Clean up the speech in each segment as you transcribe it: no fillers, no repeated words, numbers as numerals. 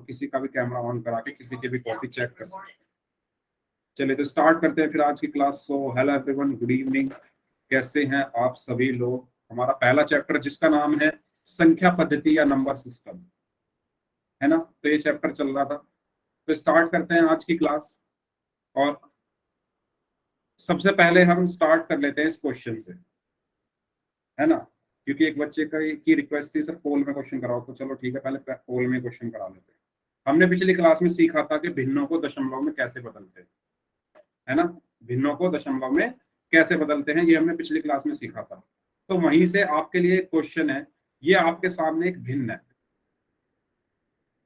किसी का भी कैमरा ऑन करा के किसी की भी कॉपी चेक कर सकते हैं। चलिए तो स्टार्ट करते हैं फिर आज की class. So hello everyone, good evening, कैसे हैं आप सभी लोग। हमारा पहला चैप्टर जिसका नाम है संख्या पद्धति या नंबर सिस्टम, है ना। तो ये चैप्टर चल रहा था, तो स्टार्ट करते हैं आज की क्लास। और सबसे पहले हम स्टार्ट कर लेते हैं इस क्वेश्चन से, है ना, क्योंकि एक बच्चे की रिक्वेस्ट थी, सर पोल में क्वेश्चन कराओ। तो चलो ठीक है, पहले पोल में क्वेश्चन करा लेते हैं। हमने पिछली क्लास में सीखा था कि भिन्नों को दशमलव में कैसे बदलते हैं, है ना। भिन्नों को दशमलव में कैसे बदलते हैं, ये हमने पिछली क्लास में सीखा था। तो वहीं से आपके लिए एक क्वेश्चन है, ये आपके सामने एक भिन्न है।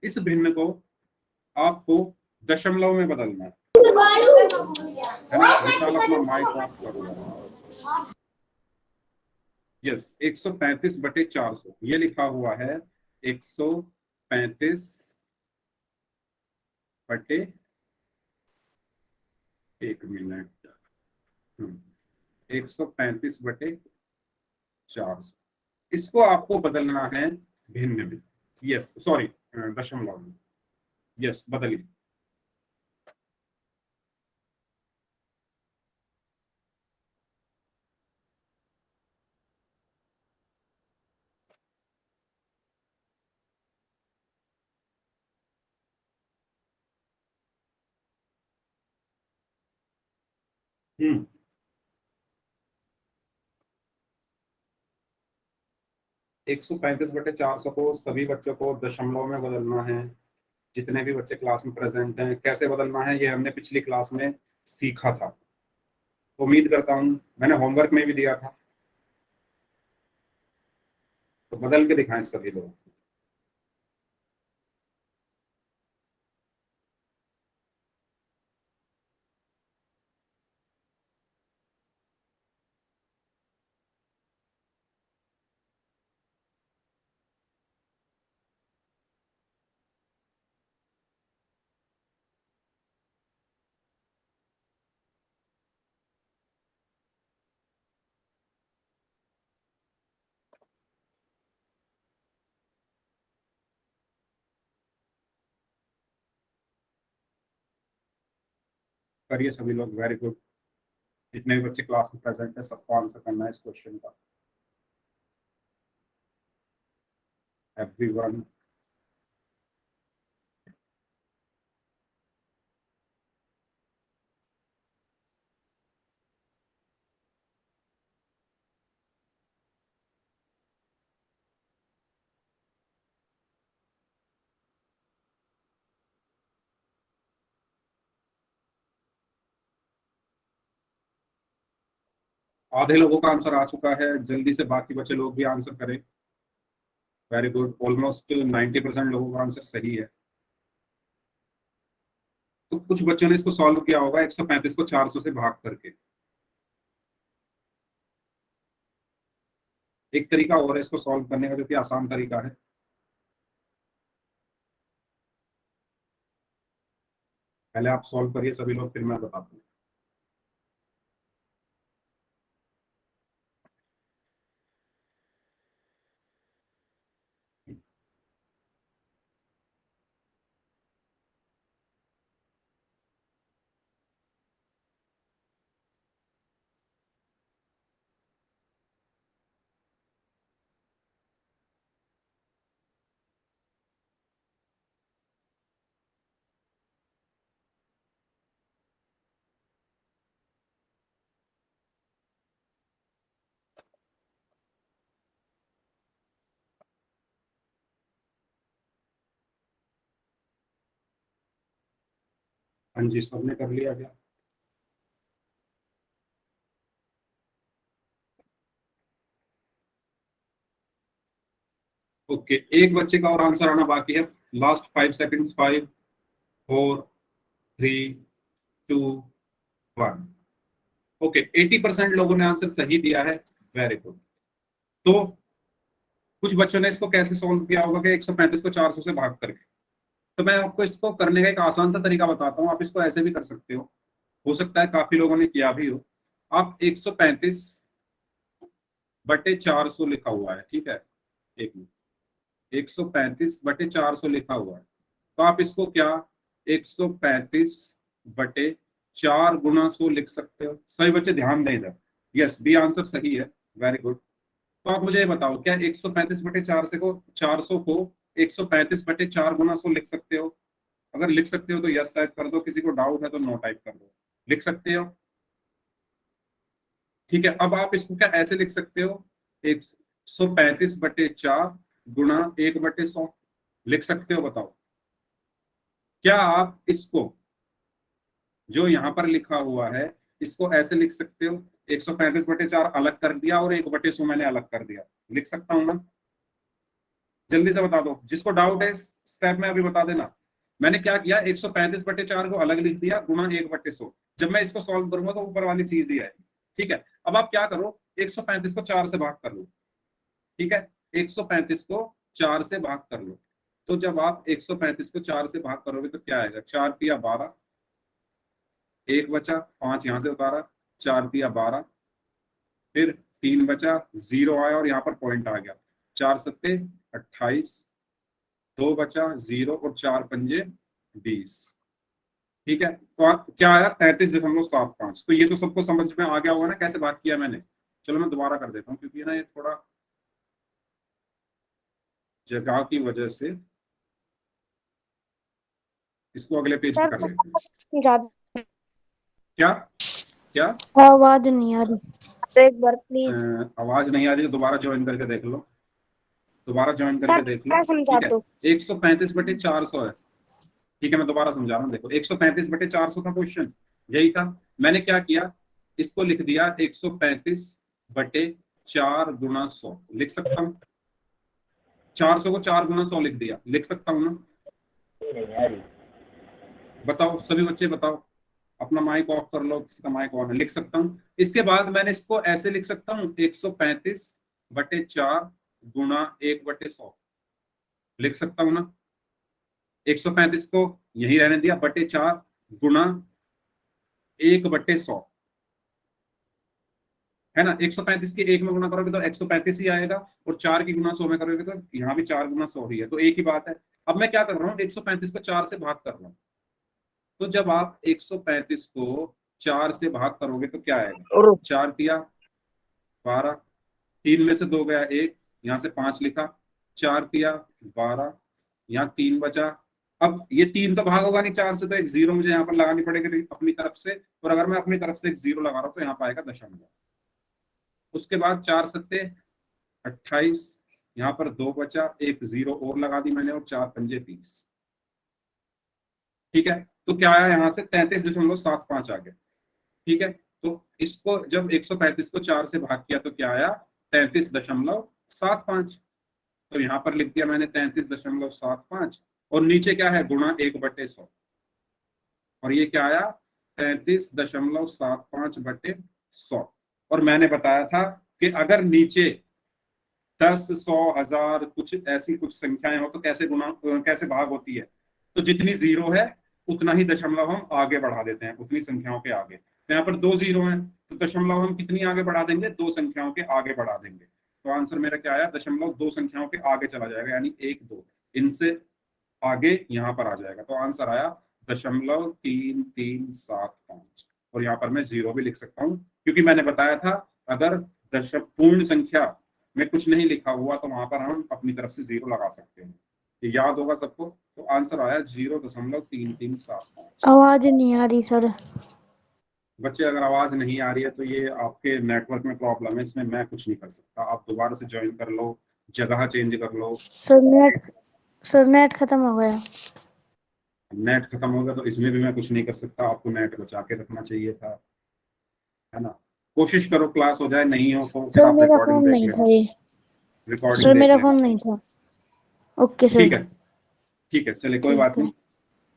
इस भिन्न को आपको दशमलव में बदलना है ना। विशाल अपना माइक ऑफ करो। यस, 135/400 ये लिखा हुआ है। 135 बटे, एक मिनट, 135/400, इसको आपको बदलना है भिन्न में। यस सॉरी, दशमलव में। यस, बदलिए। हम्म 135/400 को सभी बच्चों को दशमलव में बदलना है। जितने भी बच्चे क्लास में प्रेजेंट हैं, कैसे बदलना है ये हमने पिछली क्लास में सीखा था। उम्मीद करता हूँ, मैंने होमवर्क में भी दिया था, तो बदल के दिखाएं सभी लोग। करिए सभी लोग, वेरी गुड। जितने भी बच्चे क्लास में प्रेजेंट है सबको आंसर करना है इस क्वेश्चन का। एवरीवन। आधे लोगों का आंसर आ चुका है, जल्दी से बाकी बचे लोग भी आंसर करें। वेरी गुड, ऑलमोस्ट 90% लोगों का आंसर सही है। तो कुछ बच्चों ने इसको सॉल्व किया होगा 135 को 400 से भाग करके। एक तरीका और है इसको सॉल्व करने का, जो कि आसान तरीका है। पहले आप सॉल्व करिए सभी लोग, फिर मैं बताता हूँ। हाँ जी, सबने कर लिया क्या? ओके, एक बच्चे का और आंसर आना बाकी है। Last 5 seconds. 5, 4, 3, 2, 1। ओके, 80% लोगों ने आंसर सही दिया है। Very good. तो कुछ बच्चों ने इसको कैसे सॉल्व किया होगा कि 135 को 400 से भाग करके। तो मैं आपको इसको करने का एक आसान सा तरीका बताता हूँ, आप इसको ऐसे भी कर सकते हो सकता है काफी लोगों ने किया भी हो। आप 135/400 लिखा हुआ है, ठीक है। एक मिनट, 135/400 लिखा हुआ है। तो आप इसको क्या 135/4 गुना 100 लिख सकते हो। सही बच्चे ध्यान दें इधर, यस बी आंसर सही है, वेरी गुड। तो आप मुझे ये बताओ क्या 135/4 से को 400 को 135/4 गुना 100 लिख सकते हो? अगर लिख सकते हो तो यस टाइप कर दो, किसी को डाउट है तो नो टाइप कर दो। लिख सकते हो? ठीक है, अब आप इसको क्या ऐसे लिख सकते हो 135/4 गुना 1/100 लिख सकते हो? बताओ क्या आप इसको जो यहाँ पर लिखा हुआ है इसको ऐसे लिख सकते हो? 135/4 अलग कर दिया और 1/100 मैंने अलग कर दिया, लिख सकता हूं ना? जल्दी से बता दो, जिसको डाउट है इस स्टेप में अभी बता देना। मैंने क्या किया 135/4 को अलग लिख दिया गुना 1/100। जब मैं इसको सॉल्व करूंगा तो ऊपर वाली चीज ही है। ठीक है, अब आप क्या करो 135 को 4 से भाग कर लो। ठीक है, 135 को 4 से भाग कर लो। तो जब आप 135 को 4 से भाग करोगे तो क्या आएगा? 4 तिया 12, 1 बचा, 5 यहां से उतारा, 4 तिया 12, फिर 3 बचा, 0 आया और यहाँ पर पॉइंट आ गया, 4 सत्ते 28, 2 बचा, 0 और 4 पंजे 20। ठीक है, तो आप क्या आया 33.75। तो ये तो सबको समझ में आ गया होगा ना कैसे बात किया मैंने। चलो मैं दोबारा कर देता हूँ क्योंकि ना ये थोड़ा जगह की वजह से इसको अगले पेज पे सर कर लेते हैं। समझा क्या क्या आवाज नहीं आ रही, एक बार प्लीज। आवाज नहीं आ रही तो दोबारा ज्वाइन करके देख लो, दोबारा ज्वाइन करके सर देख लो। मैं समझा ठीक है, दो। 135/400 है। ठीक है, मैं दोबारा समझा रहा हूँ, देखो 135/400 का क्वेश्चन यही था। मैंने क्या किया इसको लिख दिया 135/4 गुना 100 लिख सकता हूँ। 400 को 4 गुना 100 लिख दिया, लिख सकता हूँ ना? बताओ सभी बच्चे बताओ, अपना माइक ऑफ कर लो, किसी का माइक ऑन है। लिख सकता हूँ। इसके बाद मैंने इसको ऐसे लिख सकता हूँ 135/4 गुना 1/100 लिख सकता हूँ ना? 135 को यही रहने दिया, /4 गुना 1/100 है ना। 135 के 1 में गुना करोगे तो 135 ही आएगा, और 4 की गुना 100 में करोगे तो यहाँ भी 4 गुना 100 ही है, तो एक ही बात है। अब मैं क्या कर रहा हूँ 135 को 4 से भाग कर रहा हूँ। तो जब आप 135 को 4 से भाग करोगे तो क्या आएगा? 4 तिया 12, 3 में से 2 गया 1, यहाँ से 5 लिखा, 4 तिया 12, यहाँ 3 बचा। अब ये 3 तो भाग होगा नहीं 4 से, तो एक 0 मुझे यहाँ पर लगानी पड़ेगी अपनी तरफ से, और अगर मैं अपनी तरफ से एक 0 लगा रहा हूँ तो यहाँ पर आएगा दशमलव। उसके बाद 4 सत्ते 28, यहाँ पर 2 बचा, एक 0 और लगा दी मैंने, और 4 पंजे 30। ठीक है, तो क्या आया यहाँ से 33.75 आ गया। ठीक है, तो इसको जब 135 को 4 से भाग किया तो क्या आया 33.75। तो यहाँ पर लिख दिया मैंने 33.75, और नीचे क्या है गुणा 1/100, और ये क्या आया 33.75/100। और मैंने बताया था कि अगर नीचे 10, 100, 1000 कुछ ऐसी कुछ संख्याएं हो तो कैसे गुणा कैसे भाग होती है, तो जितनी 0 है उतना ही दशमलव हम आगे बढ़ा देते हैं, उतनी संख्याओं के आगे। तो यहाँ पर 2 0 हैं तो दशमलव हम कितनी आगे बढ़ा देंगे? 2 संख्याओं के आगे बढ़ा देंगे। तो आंसर मेरा क्या आया? दशमलव 2 संख्याओं के आगे चला जाएगा, यानी 1 2 इनसे आगे यहाँ पर आ जाएगा। तो आंसर आया 0.3375, और यहाँ पर मैं 0 भी लिख सकता हूँ क्योंकि मैंने बताया था अगर पूर्ण संख्या में कुछ नहीं लिखा हुआ तो वहां पर हम अपनी तरफ से 0 लगा सकते हैं। ये याद होगा सबको। तो आंसर आया 0.3375। आवाज नहीं आ रही सर। बच्चे अगर आवाज नहीं आ रही है तो ये आपके नेटवर्क में प्रॉब्लम है, इसमें मैं कुछ नहीं कर सकता। आप दोबारा से ज्वाइन कर लो, जगह चेंज कर लो। सर नेट खत्म हो गया। नेट खत्म होगा तो इसमें भी मैं कुछ नहीं कर सकता, आपको नेट बचा के रखना चाहिए था, है ना। कोशिश करो क्लास हो जाए, नहीं हो तो फिर सर आप मेरा रिकॉर्डिंग फोन देख नहीं लेना, था ये। रिकॉर्डिंग सर देख मेरा लेना। फोन नहीं था। ओके ठीक सर। है, ठीक है, चलिए कोई बात ठीक है। नहीं।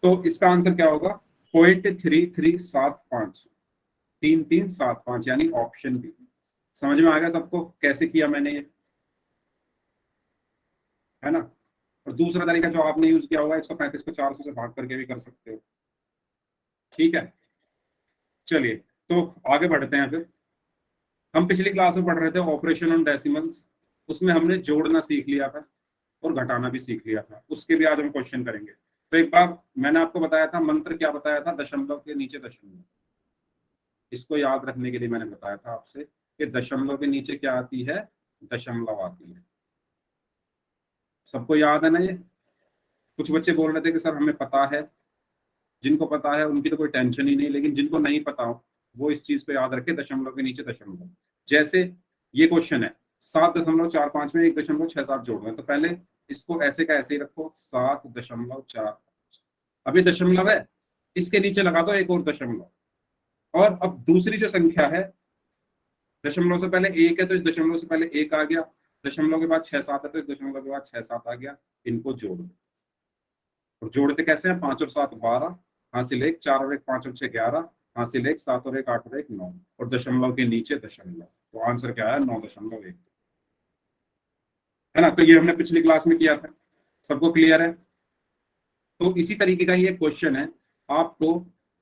तो इसका आंसर क्या होगा? 0.3375, 3375, यानी ऑप्शन बी। समझ में आ गया सबको कैसे किया मैंने ये, है ना। और दूसरा तरीका जो आपने यूज किया होगा 135 को 400 से भाग करके भी कर सकते हो। ठीक है, चलिए तो आगे बढ़ते हैं। फिर हम पिछली क्लास में पढ़ रहे थे ऑपरेशन ऑन डेसिमल्स, उसमें हमने जोड़ना सीख लिया था और घटाना भी सीख लिया था, उसके भी आज हम क्वेश्चन करेंगे। तो एक बार मैंने आपको बताया था मंत्र, क्या बताया था, दशमलव के नीचे दशमलव। इसको याद रखने के लिए मैंने बताया था आपसे कि दशमलव के नीचे क्या आती है, दशमलव आती है। सबको याद है ना ये? कुछ बच्चे बोल रहे थे कि सर हमें पता है। जिनको पता है उनकी तो कोई टेंशन ही नहीं, लेकिन जिनको नहीं पता हो वो इस चीज को याद रखे, दशमलव के नीचे दशमलव। जैसे ये क्वेश्चन है 7.45 में 1.67 जोड़ना है, तो पहले इसको ऐसे का ऐसे ही रखो, 7.4। अब ये दशमलव है, इसके नीचे लगा दो एक और दशमलव। और अब दूसरी जो संख्या है, दशमलव से पहले एक है तो इस दशमलव से पहले एक आ गया, दशमलव के बाद 6-7 है तो इस दशमलव के बाद 6-7 आ गया। इनको जोड़ दो। और जोड़ते कैसे हैं, 5 और 7 12, हासिल 1, 4 और 1 5 और 6 11, हासिल 1 7 और 1 8 और 1 9, और दशमलव के नीचे दशमलव। तो आंसर क्या है, 9.1, है ना? तो ये हमने पिछली क्लास में किया था। सबको क्लियर है? तो इसी तरीके का ये क्वेश्चन है, आपको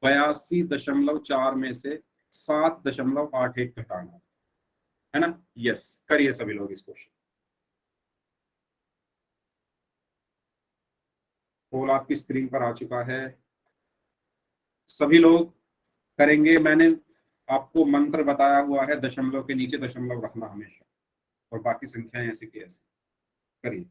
82.4 में से 7.81 घटाना है ना? यस, करिए सभी लोग इस क्वेश्चन। पोल आपकी स्क्रीन पर आ चुका है, सभी लोग करेंगे। मैंने आपको मंत्र बताया हुआ है, दशमलव के नीचे दशमलव रखना हमेशा, और बाकी संख्याएं ऐसी की ऐसी। करिए।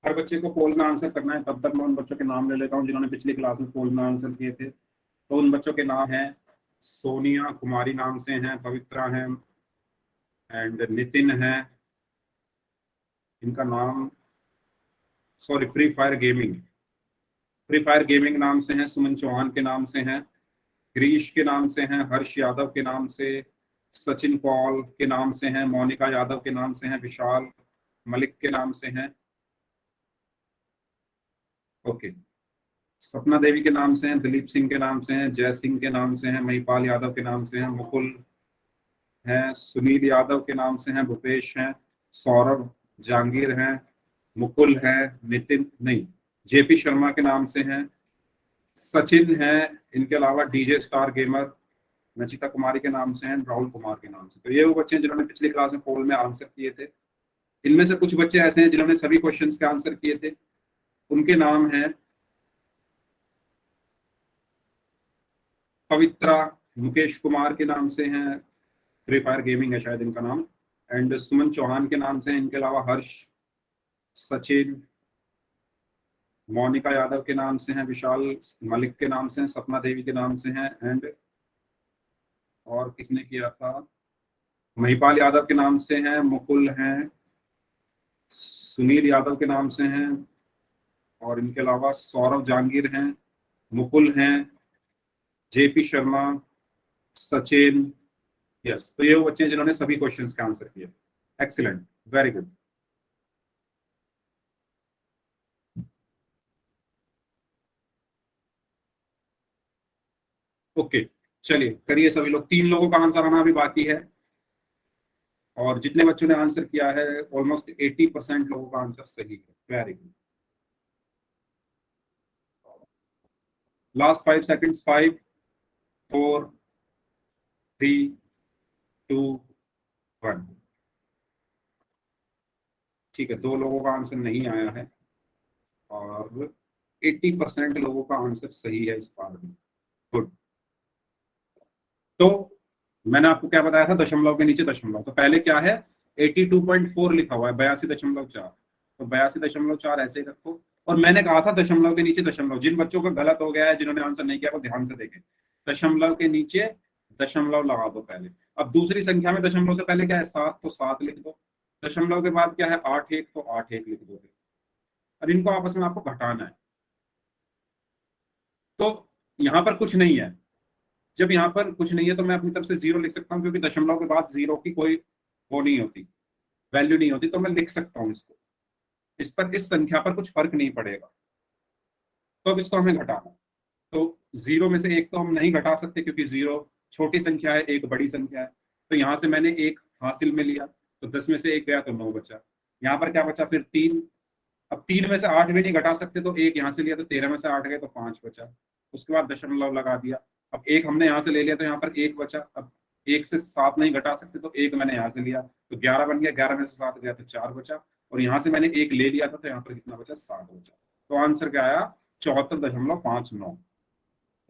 हर बच्चे को पोल में आंसर करना है, तब तक मैं उन बच्चों के नाम ले लेता हूँ जिन्होंने पिछली क्लास में पोल में आंसर किए थे। तो उन बच्चों के नाम हैं, सोनिया कुमारी नाम से हैं, पवित्रा हैं, एंड नितिन है। इनका नाम, सॉरी, फ्री फायर गेमिंग नाम से हैं, सुमन चौहान के नाम से हैं, ग्रीश के नाम से हैं, हर्ष यादव के नाम से, सचिन पॉल के नाम से हैं, मोनिका यादव के नाम से हैं, विशाल मलिक के नाम से हैं। ओके। सपना देवी के नाम से हैं, दिलीप सिंह के नाम से हैं, जय सिंह के नाम से हैं, महिपाल यादव के नाम से हैं, मुकुल हैं, सुनील यादव के नाम से हैं, भूपेश हैं, सौरभ जहांगीर हैं, मुकुल है, नितिन नहीं, जेपी शर्मा के नाम से हैं, सचिन है, इनके अलावा डीजे स्टार गेमर नचिता कुमारी के नाम से हैं, राहुल कुमार के नाम से। तो ये वो बच्चे हैं जिन्होंने पिछली क्लास में पोल में आंसर किए थे। इनमें से कुछ बच्चे ऐसे हैं जिन्होंने सभी क्वेश्चंस के आंसर किए थे। उनके नाम हैं पवित्रा, मुकेश कुमार के नाम से हैं, फ्री फायर गेमिंग है शायद इनका नाम, एंड सुमन चौहान के नाम से हैं। इनके अलावा हर्ष, सचिन, मोनिका यादव के नाम से हैं, विशाल मलिक के नाम से हैं, सपना देवी के नाम से हैं, एंड और किसने किया था, महिपाल यादव के नाम से हैं, मुकुल हैं, सुनील यादव के नाम से हैं, और इनके अलावा सौरभ जहांगीर हैं, मुकुल हैं, जेपी शर्मा, सचिन। यस, तो ये वो बच्चे हैं जिन्होंने सभी क्वेश्चंस का आंसर किया। Excellent, very good. ओके, चलिए करिए सभी लोग। 3 लोगों का आंसर आना अभी बाकी है, और जितने बच्चों ने आंसर किया है ऑलमोस्ट 80% लोगों का आंसर सही है। Very good. Last 5 seconds, 5 4 3 2 1। ठीक है, 2 लोगों का आंसर नहीं आया है, और 80% लोगों का आंसर सही है इस बार में। गुड। तो मैंने आपको क्या बताया था, दशमलव के नीचे दशमलव। तो पहले क्या है, 82.4 लिखा हुआ है, 82.4। तो 82.4 ऐसे ही रखो। और मैंने कहा था दशमलव के नीचे दशमलव। जिन बच्चों का गलत हो गया है, जिन्होंने आंसर नहीं किया, वो ध्यान से देखें। दशमलव के नीचे दशमलव लगा दो पहले। अब दूसरी संख्या में दशमलव से पहले क्या है, 7, तो 7 लिख दो। दशमलव के बाद क्या है, 8 1, तो 8 1 लिख दो। अब इनको आपस में आपको घटाना है। तो यहां पर कुछ नहीं है, जब यहाँ पर कुछ नहीं है तो मैं अपनी तरफ से 0 लिख सकता हूँ, क्योंकि दशमलव के बाद 0 की कोई वो नहीं होती, वैल्यू नहीं होती, तो मैं लिख सकता हूँ इसको। इस पर, इस संख्या पर कुछ फर्क नहीं पड़ेगा। तो अब इसको हमें घटाना, तो 0 में से 1 तो हम नहीं घटा सकते, क्योंकि 0 छोटी संख्या है, 1 बड़ी संख्या है। तो यहाँ से मैंने 1 हासिल में लिया, तो 10 में से 1 गया तो 9 बचा। यहाँ पर क्या बचा फिर 3। अब 3 में से 8 भी नहीं घटा सकते, तो 1 यहाँ से लिया, तो 13 में से 8 गए तो 5 बचा। उसके बाद दशमलव लगा दिया। अब 1 हमने यहाँ से ले लिया, तो यहाँ पर 1 बचा। अब 1 से 7 नहीं घटा सकते, तो 1 मैंने यहाँ से लिया, तो 11 बन गया। 11 में से 7 गया तो 4 बचा। और यहाँ से मैंने 1 ले लिया था, तो यहाँ पर कितना बचा, 7 बचा। तो आंसर क्या आया, 74.59।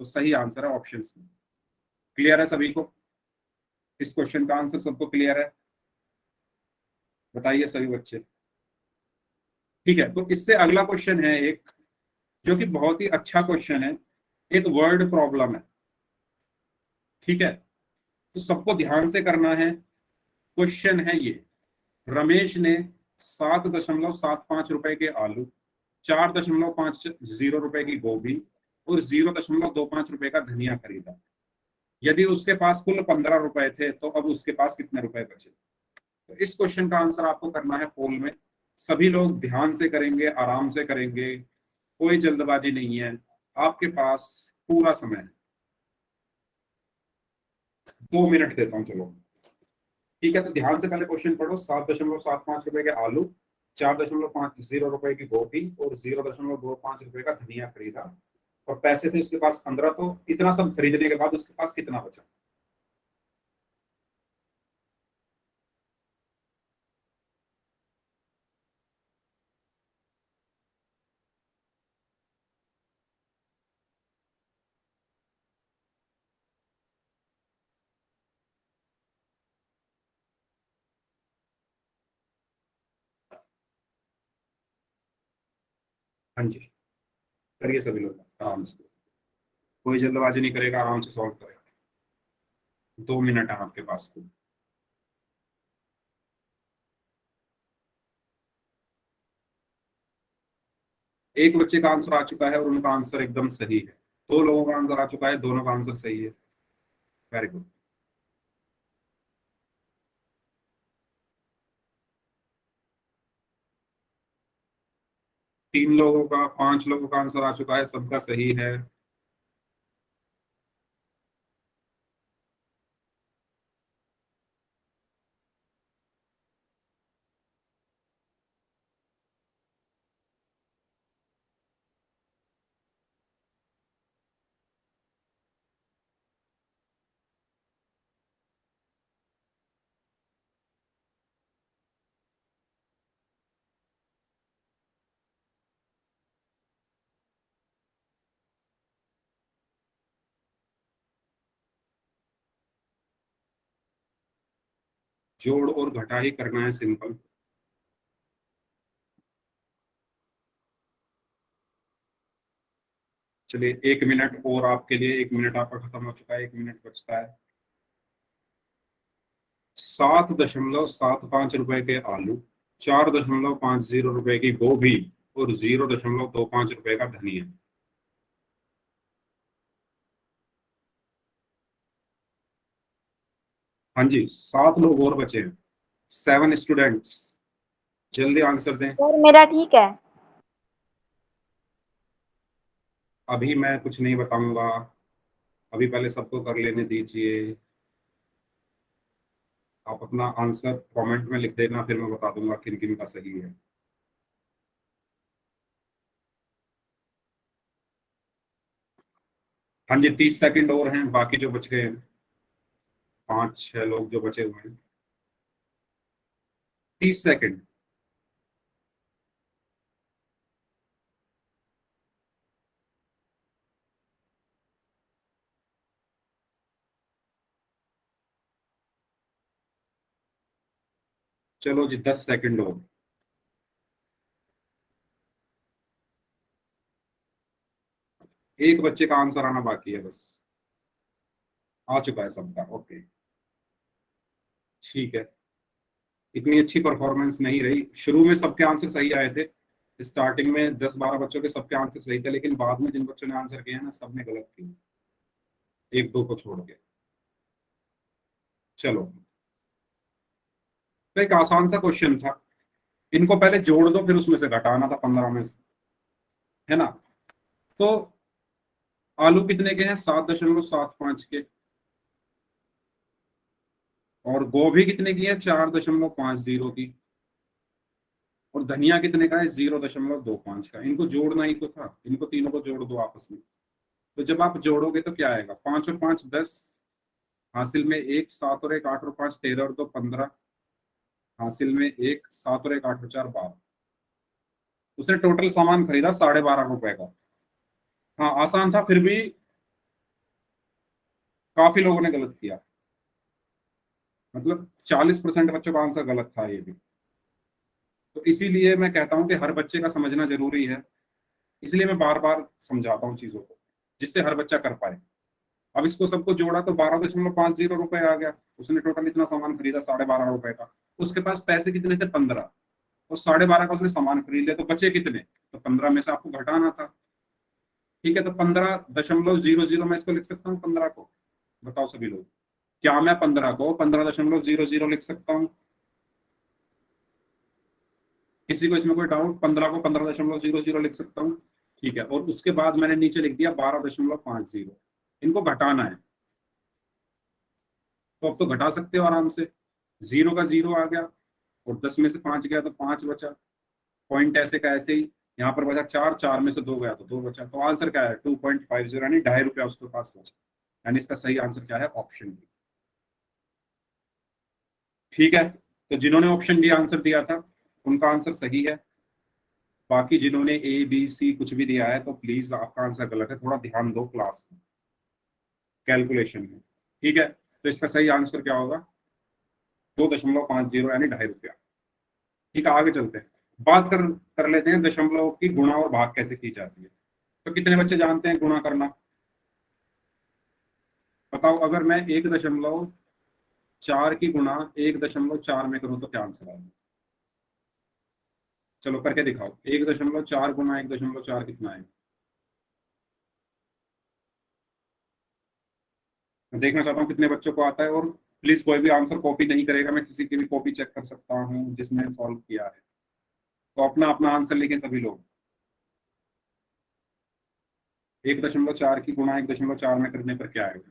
तो सही आंसर है ऑप्शन में। क्लियर है सभी को? इस क्वेश्चन का आंसर सबको क्लियर है? बताइए सभी बच्चे। ठीक है, तो इससे अगला क्वेश्चन है एक, जो कि बहुत ही अच्छा क्वेश्चन है, एक वर्ड प्रॉब्लम है। ठीक है, तो सबको ध्यान से करना है। क्वेश्चन है ये, रमेश ने 7.75 रुपए के आलू, 4.50 रुपए की गोभी और 0.25 रुपए का धनिया खरीदा। यदि उसके पास कुल 15 रुपए थे, तो अब उसके पास कितने रुपए बचे? तो इस क्वेश्चन का आंसर आपको करना है पोल में। सभी लोग ध्यान से करेंगे, आराम से करेंगे, कोई जल्दबाजी नहीं है। आपके पास पूरा समय है, 2 मिनट देता हूं, चलो। ठीक है, तो ध्यान से पहले क्वेश्चन पढ़ो। 7.75 रुपए के आलू, 4.50 रुपए की गोभी और 0.25 रुपए का धनिया खरीदा, और पैसे थे उसके पास 15। तो इतना सब खरीदने के बाद उसके पास कितना बचा? हाँ जी, करिए सभी लोग आराम से, कोई जल्दबाजी नहीं करेगा, आराम से सॉल्व करेगा। 2 मिनट है आपके पास को। एक बच्चे का आंसर आ चुका है और उनका आंसर एकदम सही है। 2 लोगों का आंसर आ चुका है, दोनों का आंसर सही है। Very good. 3 लोगों का, 5 लोगों का आंसर आ चुका है, सबका सही है। जोड़ और घटा ही करना है, सिंपल। चलिए 1 मिनट और आपके लिए, 1 मिनट आपका खत्म हो चुका है, 1 मिनट बचता है। 7.75 रुपए के आलू, 4.50 रुपए की गोभी और 0.25 रुपए का धनिया। हाँ जी, 7 लोग और बचे हैं, 7 स्टूडेंट्स। जल्दी आंसर दें। सर मेरा ठीक है। अभी मैं कुछ नहीं बताऊंगा, अभी पहले सबको कर लेने दीजिए। आप अपना आंसर कमेंट में लिख देना, फिर मैं बता दूंगा किन किन का सही है। हाँ जी, 30 सेकंड और हैं, बाकी जो बच गए हैं, 5-6 लोग जो बचे हुए हैं। 30 सेकंड। चलो जी, 10 सेकंड और। एक बच्चे का आंसर आना बाकी है बस। आ चुका है सबका, ओके। ठीक है, इतनी अच्छी परफॉर्मेंस नहीं रही। शुरू में सबके आंसर सही आए थे, स्टार्टिंग में 10-12 बच्चों के सबके आंसर सही थे, लेकिन बाद में जिन बच्चों ने आंसर किए हैं ना, सबने गलत किए। एक दो को छोड़ के। चलो, तो एक आसान सा क्वेश्चन था, इनको पहले जोड़ दो फिर उसमें से घटाना था 15 में से, है ना। तो आलू कितने के हैं? 7.75 के। और गोभी कितने की है? 4.50 की। और धनिया कितने का है? 0.25 का। इनको जोड़ना ही तो था, इनको तीनों को जोड़ दो आपस में। तो जब आप जोड़ोगे तो क्या आएगा? 5 और 5 10, हासिल में 1, 7 और 1 8 और 5 13 और 2 15, हासिल में 1, 7 और 1 8 और 4 12। उसने टोटल सामान खरीदा 12.5 रुपए का। हाँ आसान था, फिर भी काफी लोगों ने गलत किया, मतलब 40% बच्चों का आंसर गलत था ये भी। तो इसीलिए मैं कहता हूँ कि हर बच्चे का समझना जरूरी है, इसलिए मैं बार बार समझाता हूँ चीजों को, जिससे हर बच्चा कर पाए। अब इसको सबको जोड़ा तो 12.50 रुपए आ गया। उसने टोटल इतना सामान खरीदा 12.5 रुपए का। उसके पास पैसे कितने थे? 15। और 12.5 का उसने सामान खरीद लिया, तो बचे कितने? तो 15 में से आपको घटाना था। ठीक है, तो 15.00 मैं इसको लिख सकता हूँ 15 को। बताओ सभी लोग, क्या मैं 15 को 15.00 लिख सकता हूँ? किसी को इसमें कोई डाउट? 15 को 15.00 लिख सकता हूँ। ठीक है, और उसके बाद मैंने नीचे लिख दिया 12.50। इनको घटाना है, तो अब तो घटा सकते हो आराम से। 0 का 0 आ गया, और 10 में से 5 गया तो 5 बचा। पॉइंट ऐसे का ऐसे ही, यहाँ पर बचा 4, 4 में से 2 गया तो 2 बचा। तो आंसर क्या है? 2.50, यानी 2.5 रुपया उसके पास बचा। यानी इसका सही आंसर क्या है? Option D. ठीक है, तो जिन्होंने ऑप्शन डी आंसर दिया था उनका आंसर सही है। बाकी जिन्होंने ए बी सी कुछ भी दिया है तो प्लीज आपका आंसर गलत है, थोड़ा ध्यान दो क्लास में, कैलकुलेशन में। ठीक है, तो इसका सही आंसर क्या होगा? 2.50, यानी 2.5 रुपया। ठीक है, आगे चलते हैं, बात कर लेते हैं दशमलव की गुणा और भाग कैसे की जाती है। तो कितने बच्चे जानते हैं गुणा करना? बताओ, अगर मैं 1.4 की गुणा 1.4 में करूं तो क्या आंसर आएगा? चलो करके दिखाओ, 1.4 गुणा 1.4 कितना है? मैं देखना चाहता हूँ कितने बच्चों को आता है। और प्लीज कोई भी आंसर कॉपी नहीं करेगा, मैं किसी की भी कॉपी चेक कर सकता हूँ जिसने सॉल्व किया है। तो अपना अपना आंसर लिखें सभी लोग। 1.4 की गुणा 1.4 में करने पर क्या आएगा?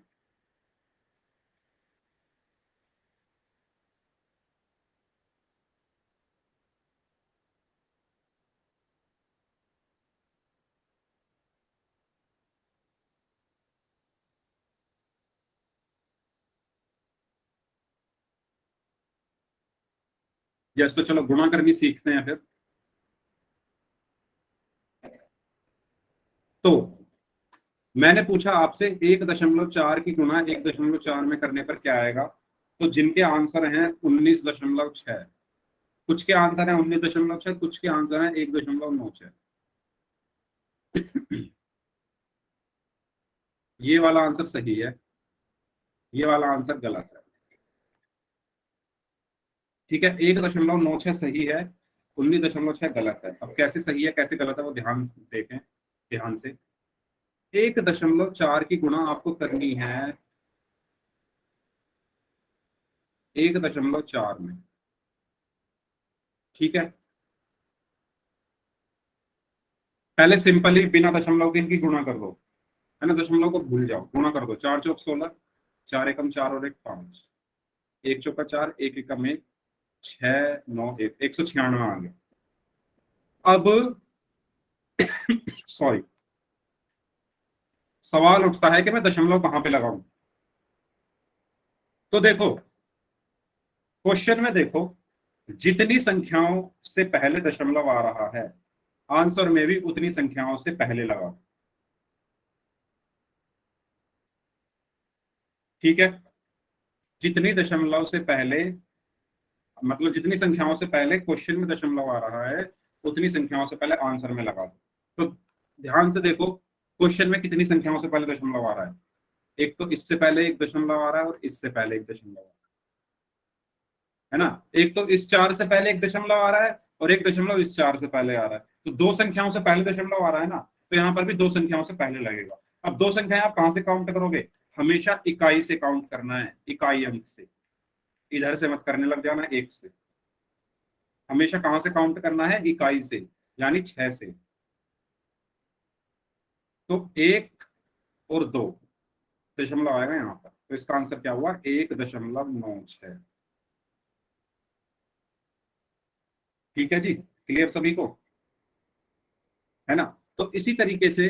यस, तो चलो गुणा करनी सीखते हैं फिर। तो मैंने पूछा आपसे 1.4 की गुणा 1.4 में करने पर क्या आएगा। तो जिनके आंसर हैं 19.6, कुछ के आंसर है 19.6, कुछ के आंसर है 1.96। ये वाला आंसर सही है, ये वाला आंसर गलत है। ठीक है, 1.96 सही है, 19.6 गलत है। अब कैसे सही है कैसे गलत है वो ध्यान देखें, ध्यान से। 1.4 की गुणा आपको करनी है 1.4 में। ठीक है, पहले सिंपली बिना दशमलव के इनकी गुणा कर दो, है ना। दशमलव को भूल जाओ, गुणा कर दो। 4 चौक 16, 4 एकम 4 और 1 5, 1 चौका 4, 1 एकम 1, 6 9 1, 196 आ गया। अब सॉरी, सवाल उठता है कि मैं दशमलव कहां पे लगाऊं। तो देखो, क्वेश्चन में देखो, जितनी संख्याओं से पहले दशमलव आ रहा है आंसर में भी उतनी संख्याओं से पहले लगाओ। ठीक है, जितनी दशमलव से पहले, मतलब जितनी संख्याओं से पहले क्वेश्चन में दशमलव आ रहा है उतनी संख्याओं से पहले आंसर में लगा दो। तो ध्यान से देखो, क्वेश्चन में कितनी संख्याओं से पहले दशमलव आ रहा है? एक तो इससे पहले एक दशमलव आ रहा है और इससे पहले एक दशमलव आ रहा है ना। एक तो इस 4 से पहले एक दशमलव आ रहा है और एक दशमलव इस 4 से पहले आ रहा है। तो दो संख्याओं से पहले दशमलव आ रहा है ना, तो यहाँ पर भी दो संख्याओं से पहले लगेगा। अब दो संख्याएं आप कहां से काउंट करोगे? हमेशा इकाई से काउंट करना है, इकाई अंक से, इधर से मत करने लग जाना एक से। हमेशा कहां से काउंट करना है? इकाई से, यानी 6 से। तो 1 और 2 दशमलव आएगा यहाँ पर, तो इसका आंसर क्या हुआ? 1.96। ठीक है जी, क्लियर सभी को, है ना? तो इसी तरीके से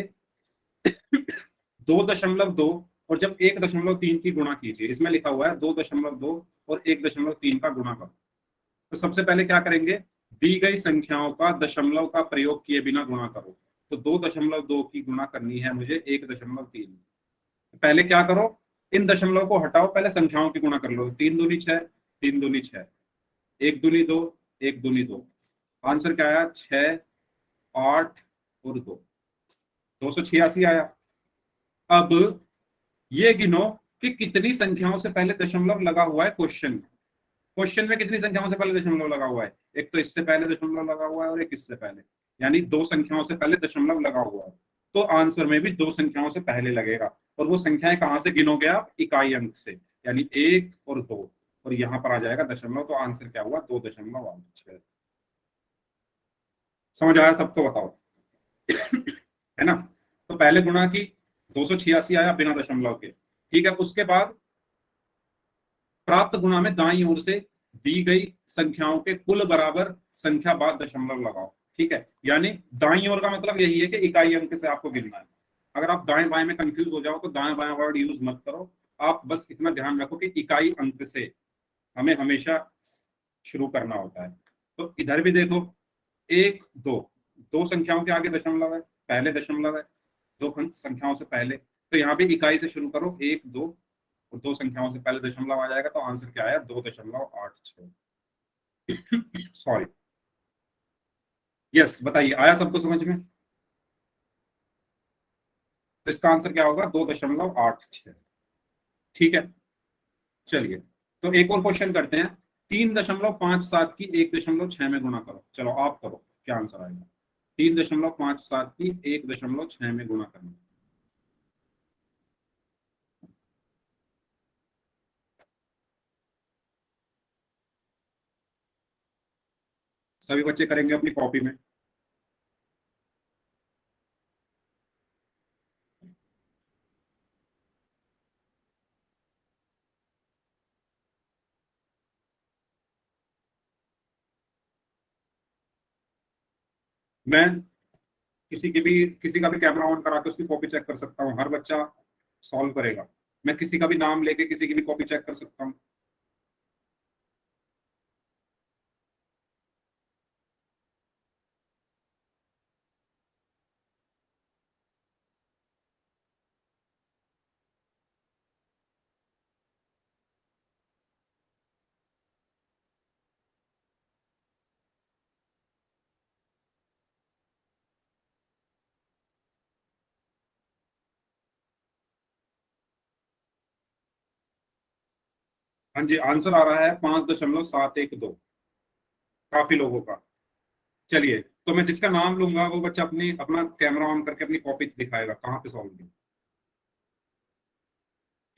2.2 और जब 1.3 की गुणा कीजिए, इसमें लिखा हुआ है 2.2 और 1.3 का गुणा करो। तो सबसे पहले क्या करेंगे? दी गई संख्याओं का दशमलव का प्रयोग किए बिना गुणा करो। तो 2.2 की गुणा करनी है मुझे 1.3। पहले क्या करो? इन दशमलव को हटाओ, पहले संख्याओं की गुणा कर लो। 3 दूनी 6, 3 दूनी 6, 1 दूनी 2, 1 दूनी 2। आंसर क्या आया? 6, 8 और 2, 286 आया। अब ये गिनो कि कितनी संख्याओं से पहले दशमलव लगा हुआ है क्वेश्चन में। क्वेश्चन में कितनी संख्याओं से पहले दशमलव लगा हुआ है? एक तो इससे पहले दशमलव लगा हुआ है और एक इससे पहले, यानी 2 संख्याओं से पहले दशमलव लगा हुआ है। तो आंसर में भी 2 संख्याओं से पहले लगेगा। और वो संख्याएं कहां से गिनोगे आप? इकाई अंक से, यानी 1 और 2, और यहां पर आ जाएगा दशमलव। तो आंसर क्या हुआ? 2.86। समझ आया सबको? बताओ। है ना? तो पहले गुणा की, 286 आया बिना दशमलव के। ठीक है, उसके बाद प्राप्त गुणा में दाईं ओर से दी गई संख्याओं के कुल बराबर संख्या बाद दशमलव लगाओ। ठीक है, यानी दाईं ओर का मतलब यही है कि इकाई अंक से आपको गिनना है। अगर आप दाएं बाएं में कंफ्यूज हो जाओ तो दाएं बाएं वर्ड यूज मत करो। आप बस इतना ध्यान रखो कि इकाई अंक से हमें हमेशा शुरू करना होता है। तो इधर भी देखो, 1, 2, 2 संख्याओं के आगे दशमलव है, पहले दशमलव है, 2 संख्याओं से पहले। तो यहाँ भी इकाई से शुरू करो, 1, 2, और 2 संख्याओं से पहले दशमलव आ जाएगा। तो आंसर क्या आया? 2.86। सॉरी, यस, बताइए, आया सबको समझ में? तो इसका आंसर क्या होगा? 2.86। ठीक है, चलिए, तो एक और क्वेश्चन करते हैं। 3.57 की 1.6 में गुणा करो। चलो आप करो, क्या आंसर आएगा? 3.57 की 1.6 में गुणा करना। सभी बच्चे करेंगे अपनी कॉपी में। मैं किसी का भी कैमरा ऑन करा के उसकी कॉपी चेक कर सकता हूँ। हर बच्चा सॉल्व करेगा। मैं किसी का भी नाम लेके किसी की भी कॉपी चेक कर सकता हूँ। हाँ जी, आंसर आ रहा है 5.712, काफी लोगों का। चलिए, तो मैं जिसका नाम लूंगा वो बच्चा अपनी अपना कैमरा ऑन करके अपनी कॉपी दिखाएगा कहाँ पे सॉल्व की।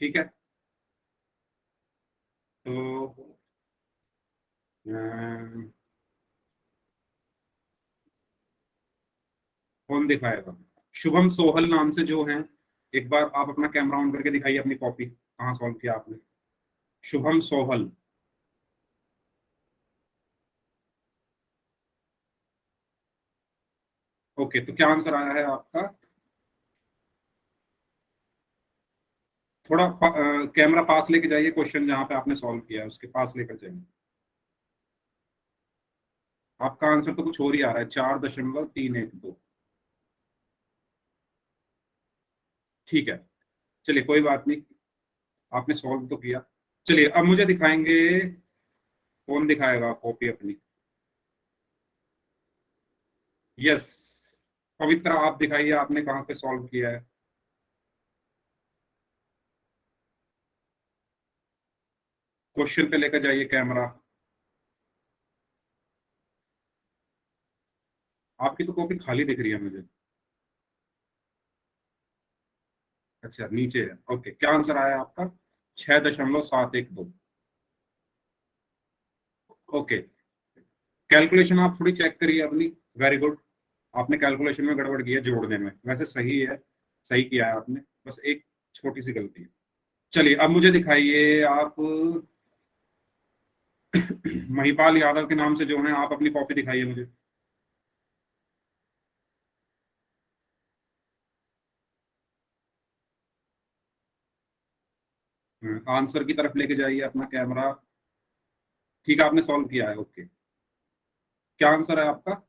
ठीक है, तो कौन दिखाएगा? शुभम सोहल नाम से जो है, एक बार आप अपना कैमरा ऑन करके दिखाइए अपनी कॉपी, कहाँ सॉल्व किया आपने? शुभम सोहल। ओके, तो क्या आंसर आया है आपका? थोड़ा कैमरा पास लेके जाइए, क्वेश्चन जहाँ पे आपने सॉल्व किया है उसके पास लेकर जाइए। आपका आंसर तो कुछ और ही आ रहा है, 4.312। ठीक है, चलिए कोई बात नहीं, आपने सॉल्व तो किया। चलिए, अब मुझे दिखाएंगे, कौन दिखाएगा कॉपी अपनी? यस, पवित्र आप दिखाइए, आपने कहाँ पे सॉल्व किया है? क्वेश्चन पे लेकर जाइए कैमरा। आपकी तो कॉपी खाली दिख रही है मुझे। अच्छा नीचे है, ओके। क्या आंसर आया आपका? 6.712। ओके, कैलकुलेशन आप थोड़ी चेक करिए अपनी। वेरी गुड, आपने कैलकुलेशन में गड़बड़ की है, जोड़ने में वैसे सही है, सही किया है आपने, बस एक छोटी सी गलती है। चलिए अब मुझे दिखाइए आप महिपाल यादव के नाम से जो है, आप अपनी कॉपी दिखाइए मुझे। आंसर की तरफ लेके जाइए अपना कैमरा। ठीक है, आपने सॉल्व किया है, ओके। क्या आंसर है आपका?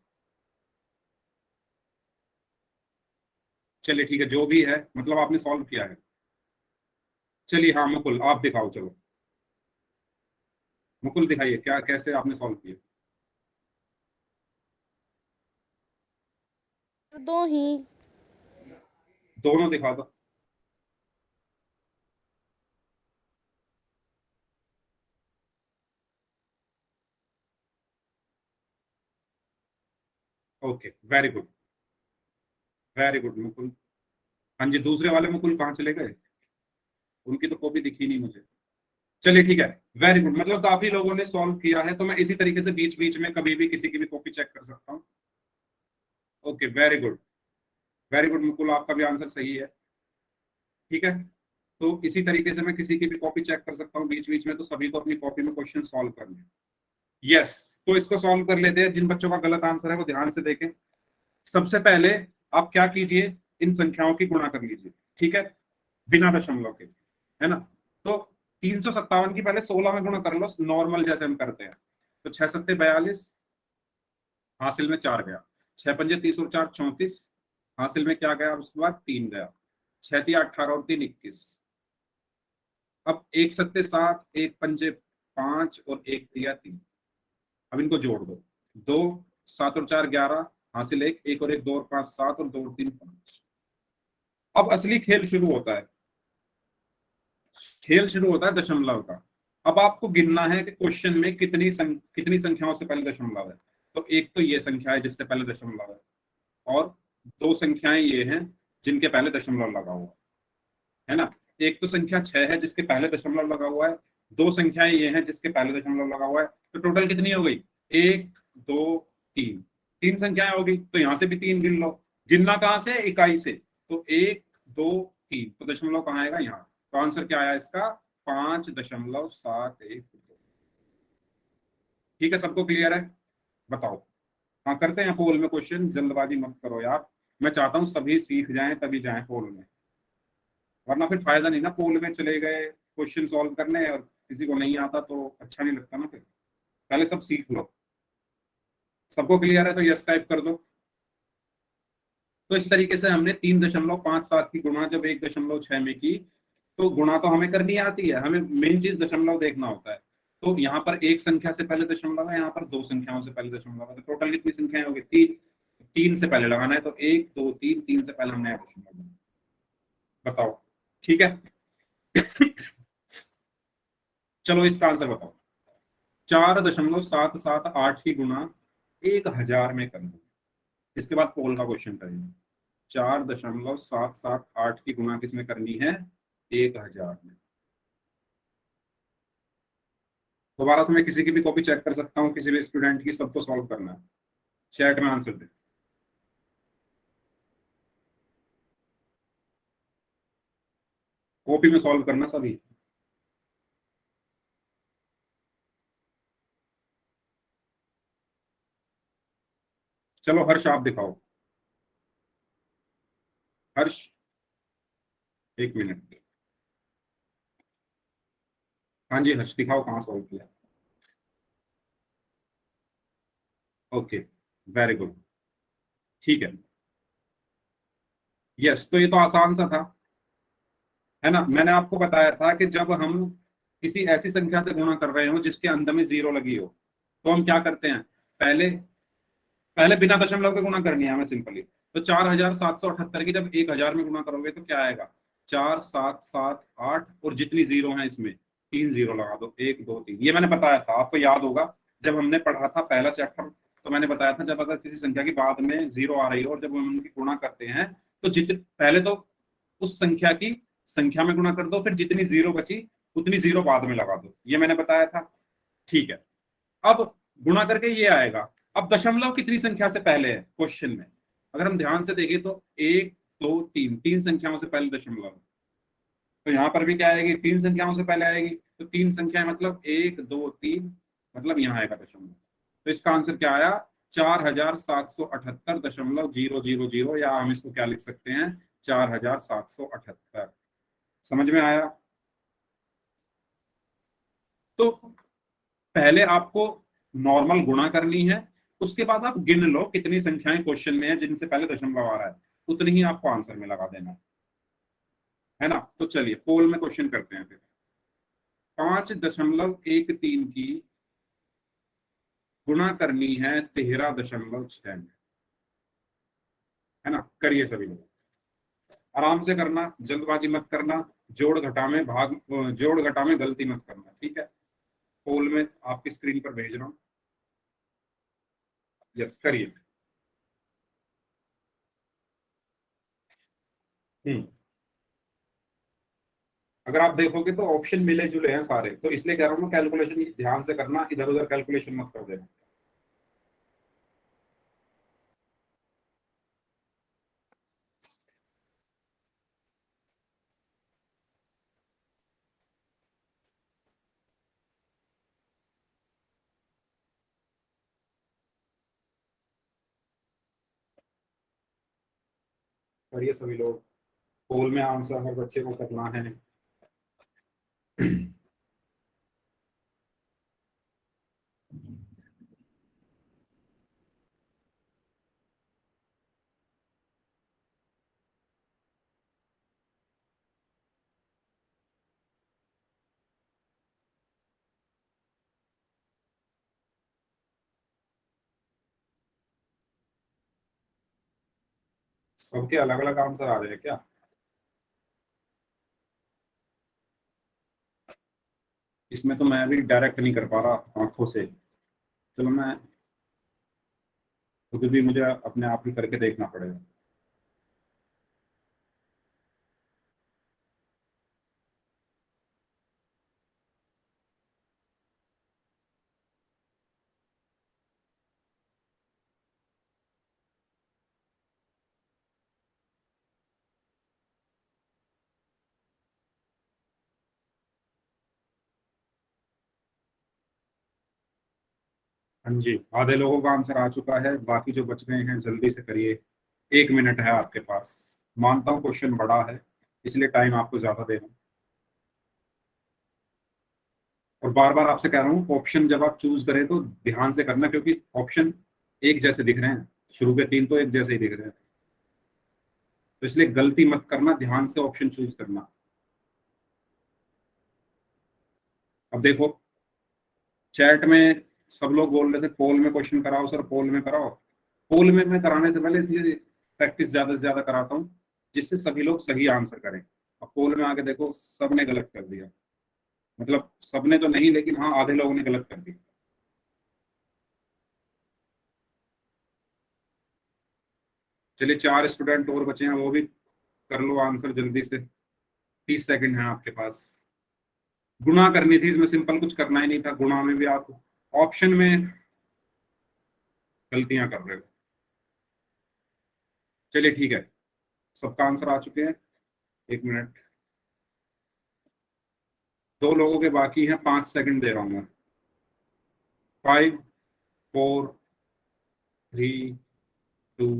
चलिए ठीक है, जो भी है, मतलब आपने सॉल्व किया है। चलिए हाँ मुकुल, आप दिखाओ, चलो मुकुल दिखाइए, क्या कैसे आपने सॉल्व किया। दो ही। दोनों दिखा दो। Okay, very good, very good Mukul. हाँ जी, दूसरे वाले मुकुल कहाँ चले गए? उनकी तो कॉपी दिखी नहीं मुझे। चलिए ठीक है, वेरी गुड, मतलब काफी लोगों ने सॉल्व किया है, तो मैं इसी तरीके से बीच बीच में कभी भी किसी की भी कॉपी चेक कर सकता हूँ। Okay, very good, very good Mukul, आपका भी आंसर सही है। ठीक है, तो इसी तरीके से मैं किसी की भी कॉपी चेक कर सकता हूँ बीच बीच में, तो सभी को अपनी कॉपी में क्वेश्चन सॉल्व करने। यस, तो इसको सॉल्व कर लेते हैं। जिन बच्चों का गलत आंसर है वो ध्यान से देखें। सबसे पहले आप क्या कीजिए, इन संख्याओं की गुणा कर लीजिए, ठीक है, बिना दशमलव के, है ना। तो 357 की पहले 16 में गुणा कर लो, नॉर्मल जैसे हम करते हैं। तो 6 7 42, हासिल में 4 गया। 6 5 30 और 4 34, हासिल में क्या गया? उसके बाद 3 गया। 6 3 18 और 3 21। अब 1 7 7, 1 5 5 और 1 3 3। अब इनको जोड़ दो। 2 7 और 4 11, हासिल 1, 1 और 1 2 और 5 7 और 2 और 3 5। अब असली खेल शुरू होता है, खेल शुरू होता है दशमलव का। अब आपको गिनना है कि क्वेश्चन में कितनी संख्याओं से पहले दशमलव है। तो एक तो ये संख्या है जिससे पहले दशमलव है, और दो संख्याएं ये हैं जिनके पहले दशमलव लगा हुआ है ना। एक तो संख्या 6 है जिसके पहले दशमलव लगा हुआ है, दो संख्याएं ये हैं जिसके पहले दशमलव लगा हुआ है। तो टोटल कितनी हो गई? 1 2 3, तीन संख्याएं हो गई, तो यहां से भी 3 गिन लो। गिनना कहां से? इकाई से। तो 1 2 3, तो दशमलव कहाँ आएगा? यहाँ। तो आंसर क्या आया इसका? 5.712। ठीक है, सबको क्लियर है? बताओ। हाँ, करते हैं पोल में क्वेश्चन, जल्दबाजी मत करो यार। मैं चाहता हूँ सभी सीख जाएं तभी जाएं पोल में, वरना फिर फायदा नहीं ना। पोल में चले गए क्वेश्चन सॉल्व करने और किसी को नहीं आता तो अच्छा नहीं लगता ना। फिर पहले सब सीख लो। सबको क्लियर है तो यस टाइप कर दो। तो इस तरीके से हमने 3.57 की गुणा जब 1.6 में की, तो गुणा तो हमें करनी आती है, हमें मेन चीज दशमलव देखना होता है। तो यहाँ पर एक संख्या से पहले दशमलव है, यहाँ पर दो संख्याओं से पहले दशमलव है, तो टोटल कितनी संख्याएं होगी? 3। 3 से पहले लगाना है, तो 1 2 3, 3 से पहले हमने दशमलव लगाना। बताओ, ठीक है। चलो इसका आंसर बताओ। 4.778 की गुणा 1000 में कर दो। इसके बाद पोल का क्वेश्चन करेंगे। 4.778 की गुणा किसमें करनी है? 1000 में। दोबारा से मैं किसी की भी कॉपी चेक कर सकता हूँ, किसी भी स्टूडेंट की, सबको सॉल्व करना है। चैट में आंसर दे। कॉपी में सॉल्व करना सभी। चलो हर्ष, आप दिखाओ। हर्ष, एक मिनट। हाँ जी हर्ष, दिखाओ कहाँ सॉल्व किया। ओके, वेरी गुड, ठीक है। यस, तो ये तो आसान सा था, है ना। मैंने आपको बताया था कि जब हम किसी ऐसी संख्या से गुणा कर रहे हो जिसके अंत में 0 लगी हो, तो हम क्या करते हैं? पहले पहले बिना दशमलव के गुणा करनी है हमें, सिंपली। तो 4778 की जब 1000 में गुणा करोगे तो क्या आएगा? 4 7 7 8, और जितनी जीरो है इसमें 3 जीरो लगा दो, 1 2 3। ये मैंने बताया था, आपको याद होगा जब हमने पढ़ा था पहला चैप्टर। तो मैंने बताया था जब अगर किसी संख्या की बाद में 0 आ रही हो और जब हम उनकी गुणा करते हैं, तो जित पहले तो उस संख्या की संख्या में गुणा कर दो, फिर जितनी जीरो बची उतनी जीरो बाद में लगा दो, ये मैंने बताया था। ठीक है, अब गुणा करके ये आएगा। अब दशमलव कितनी संख्या से पहले है क्वेश्चन में, अगर हम ध्यान से देखें तो 1 2 3, तीन संख्याओं से पहले दशमलव है। तो यहाँ पर भी क्या आएगी, तीन संख्याओं से पहले आएगी। तो तीन संख्याएं मतलब 1 2 3, मतलब यहाँ आएगा दशमलव। तो इसका आंसर क्या आया, 4778.0000, या हम इसको क्या लिख सकते हैं, 4778। समझ में आया? तो पहले आपको नॉर्मल गुणा करनी है, उसके बाद आप गिन लो कितनी संख्याएं क्वेश्चन में है जिनसे पहले दशमलव आ रहा है, उतनी ही आपको आंसर में लगा देना है ना। तो चलिए पोल में क्वेश्चन करते हैं फिर। 5.13 की गुणा करनी है 13.6 में, है ना। करिए सभी लोग, आराम से करना, जल्दबाजी मत करना, जोड़ घटा में गलती मत करना, ठीक है। पोल में आपकी स्क्रीन पर भेज रहा हूं, यस करिए। अगर आप देखोगे तो ऑप्शन मिले जुले हैं सारे, तो इसलिए कह रहा हूँ कैलकुलेशन ध्यान से करना, इधर उधर कैलकुलेशन मत कर देना। करिए सभी लोग, पोल में आंसर हर बच्चे को करना है। सबके अलग अलग आंसर आ रहे हैं क्या? इसमें तो मैं भी डायरेक्ट नहीं कर पा रहा आंखों से, चलो मैं खुद भी, मुझे अपने आप ही करके देखना पड़ेगा। हाँ जी, आधे लोगों का आंसर आ चुका है, बाकी जो बच गए हैं जल्दी से करिए, 1 मिनट है आपके पास। मानता हूँ क्वेश्चन बड़ा है, इसलिए टाइम आपको ज्यादा दे रहा हूँ। और बार बार आपसे कह रहा हूँ, ऑप्शन जब आप चूज करें तो ध्यान से करना, क्योंकि ऑप्शन एक जैसे दिख रहे हैं, शुरू के तीन तो एक जैसे ही दिख रहे हैं, तो इसलिए गलती मत करना, ध्यान से ऑप्शन चूज करना। अब देखो, चैट में सब लोग बोल रहे थे पोल में क्वेश्चन कराओ सर, पोल में कराओ। पोल में मैं कराने से पहले इसलिए प्रैक्टिस ज्यादा से ज्यादा कराता हूँ, जिससे सभी लोग सही आंसर करें। अब पोल में आके देखो, सबने गलत कर दिया, मतलब सबने तो नहीं, लेकिन हाँ आधे लोगों ने गलत कर दिया। चलिए 4 स्टूडेंट और बचे हैं, वो भी कर लो आंसर जल्दी से, 30 सेकंड है आपके पास। गुणा करनी थी, इसमें सिंपल कुछ करना ही नहीं था, गुणा में भी आप ऑप्शन में गलतियां कर रहे हो। चलिए ठीक है, सबका आंसर आ चुके हैं। 1 मिनट, दो लोगों के बाकी हैं, 5 सेकंड दे रहा हूं मैं। 5 4 3 2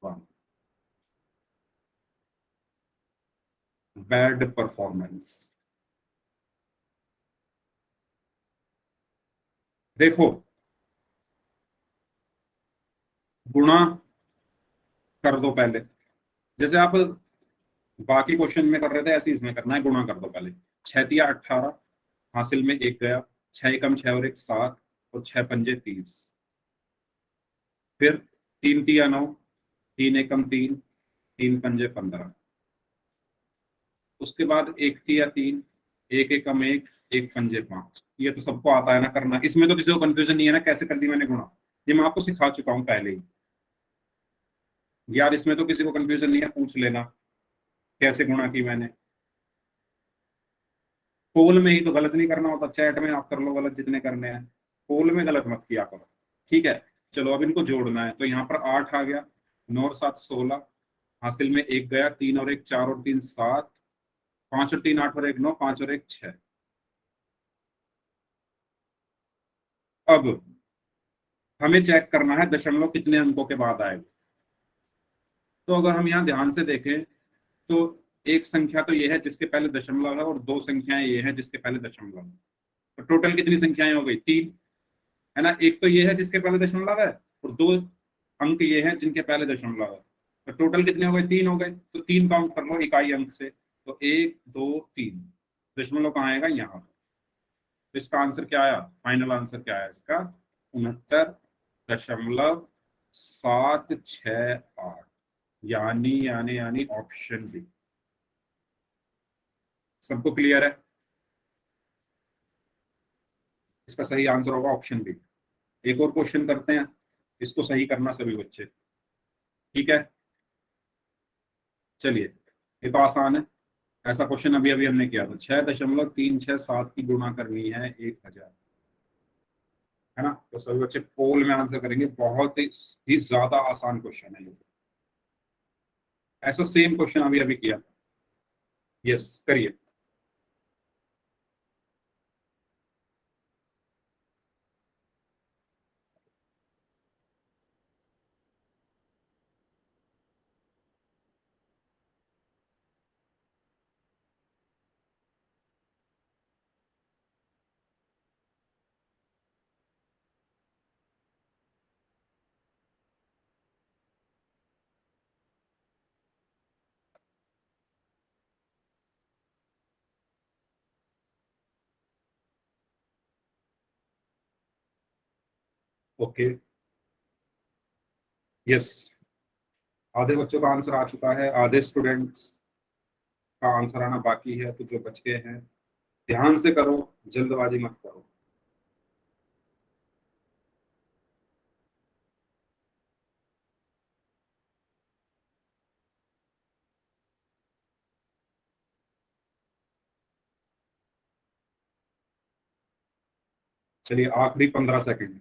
1। Bad performance. देखो, गुणा कर दो पहले, जैसे आप बाकी क्वेश्चन में कर रहे थे ऐसे इसमें करना है, गुणा कर दो पहले। 6 तिया 18, हासिल में एक गया, 6 एकम 6 और 1 7, और 6 पंजे 30। फिर 3 तिया 9, 3 एकम 3, 3 पंजे 15। उसके बाद 1 तिया 3, 1 एकम 1, 1 पंजे 5। ये तो सबको आता है ना करना, इसमें तो किसी को कंफ्यूजन नहीं है ना कैसे कर दी मैंने गुणा, ये मैं आपको सिखा चुका हूँ पहले ही यार, इसमें तो किसी को कंफ्यूजन नहीं है, पूछ लेना कैसे गुणा की मैंने। पोल में ही तो गलत नहीं करना होता, चैट में आप कर लो गलत जितने करने हैं, पोल में गलत मत किया करो। ठीक है, चलो अब इनको जोड़ना है, तो यहाँ पर 8 आ गया, 9 और 7 16, हासिल में 1 गया, 3 और 1 4 और 3 7, 5 और 3 8 और 1 9, 5 और 1 6। अब हमें चेक करना है दशमलव कितने अंकों के बाद आएगा। तो अगर हम यहाँ ध्यान से देखें तो एक संख्या तो ये है जिसके पहले दशमलव है, और दो संख्याएं ये है जिसके पहले दशमलव है। तो टोटल कितनी संख्याएं हो गई? 3, है ना। एक तो ये है जिसके पहले दशमलव है, और दो अंक ये हैं जिनके पहले दशमलव है। तो टोटल कितने हो गए? 3 हो गए। तो 3 काउंट कर लो इकाई अंक से, तो 1 2 3। दशमलव कहाँ आएगा? यहाँ। तो इसका आंसर क्या आया? फाइनल आंसर क्या आया इसका? 69.768, यानी यानी यानी ऑप्शन बी। सबको क्लियर है? इसका सही आंसर होगा ऑप्शन बी। एक और क्वेश्चन करते हैं, इसको सही करना सभी बच्चे। ठीक है, चलिए, ये तो आसान है। ऐसा क्वेश्चन अभी अभी हमने किया था, 6.367 की गुणा करनी है 1000, है ना। तो सभी बच्चे पोल में आंसर करेंगे। बहुत ही ज्यादा आसान क्वेश्चन है ये। ऐसा सेम क्वेश्चन अभी अभी किया। यस, करिए। ओके, यस, आधे बच्चों का आंसर आ चुका है, आधे स्टूडेंट्स का आंसर आना बाकी है। तो जो बच गए हैं, ध्यान से करो, जल्दबाजी मत करो। चलिए, आखिरी 15 सेकंड,